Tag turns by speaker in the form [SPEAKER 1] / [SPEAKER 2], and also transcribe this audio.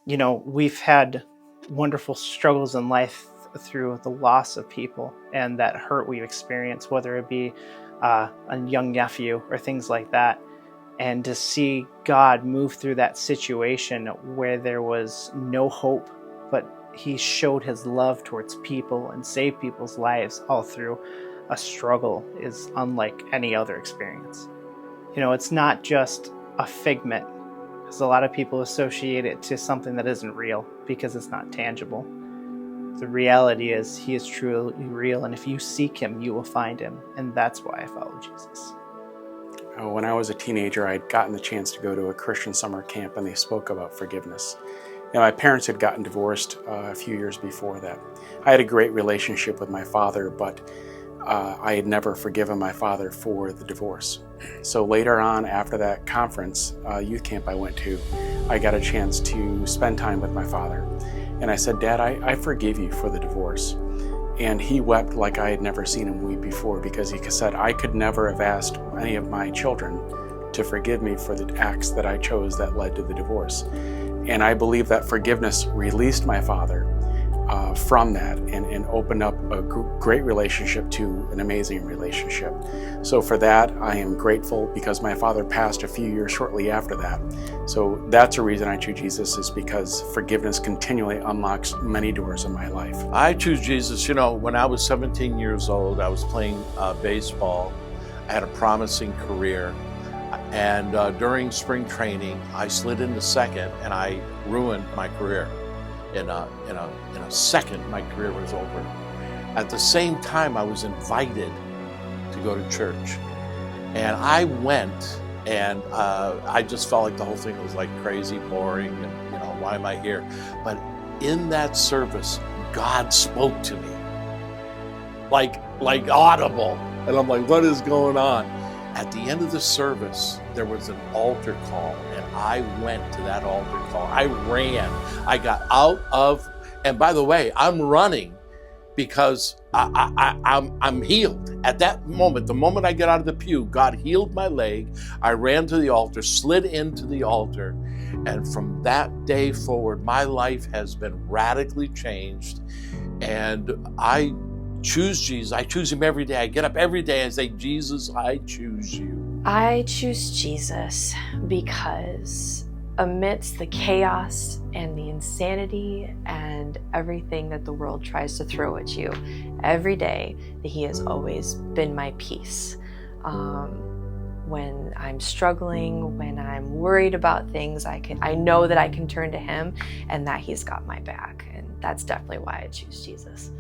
[SPEAKER 1] We've had wonderful struggles in life through the loss of people and that hurt we've experienced, whether it be a young nephew or things like that. And to see God move through that situation where there was no hope, but he showed his love towards people and saved people's lives all through a struggle is unlike any other experience. It's not just a figment, because a lot of people associate it to something that isn't real because it's not tangible. The reality is he is truly real, and if you seek him, you will find him, and that's why I follow Jesus.
[SPEAKER 2] When I was a teenager, I'd gotten the chance to go to a Christian summer camp, and they spoke about forgiveness. My parents had gotten divorced a few years before that. I had a great relationship with my father, but I had never forgiven my father for the divorce. So later on, after that conference, youth camp I went to, I got a chance to spend time with my father. And I said, Dad, I forgive you for the divorce. And he wept like I had never seen him weep before, because he said, I could never have asked any of my children to forgive me for the acts that I chose that led to the divorce. And I believe that forgiveness released my father from that and opened up a great relationship to an amazing relationship. So for that, I am grateful, because my father passed a few years shortly after that. So that's a reason I choose Jesus, is because forgiveness continually unlocks many doors in my life.
[SPEAKER 3] I choose Jesus. When I was 17 years old, I was playing baseball. I had a promising career. And during spring training, I slid into second and I ruined my career. In a second, my career was over. At the same time, I was invited to go to church. And I went, and I just felt like the whole thing was like crazy, boring, and why am I here? But in that service, God spoke to me, like audible. And I'm like, what is going on? At the end of the service, there was an altar call, and I went to that altar call. I ran. I got out of, and by the way, I'm running because I'm healed. At that moment, the moment I get out of the pew, God healed my leg. I ran to the altar, slid into the altar, and from that day forward, my life has been radically changed, and I choose Jesus. I choose him every day. I get up every day and say, Jesus, I choose you.
[SPEAKER 4] I choose Jesus because amidst the chaos and the insanity and everything that the world tries to throw at you, every day that he has always been my peace. When I'm struggling, when I'm worried about things, I know that I can turn to him and that he's got my back. And that's definitely why I choose Jesus.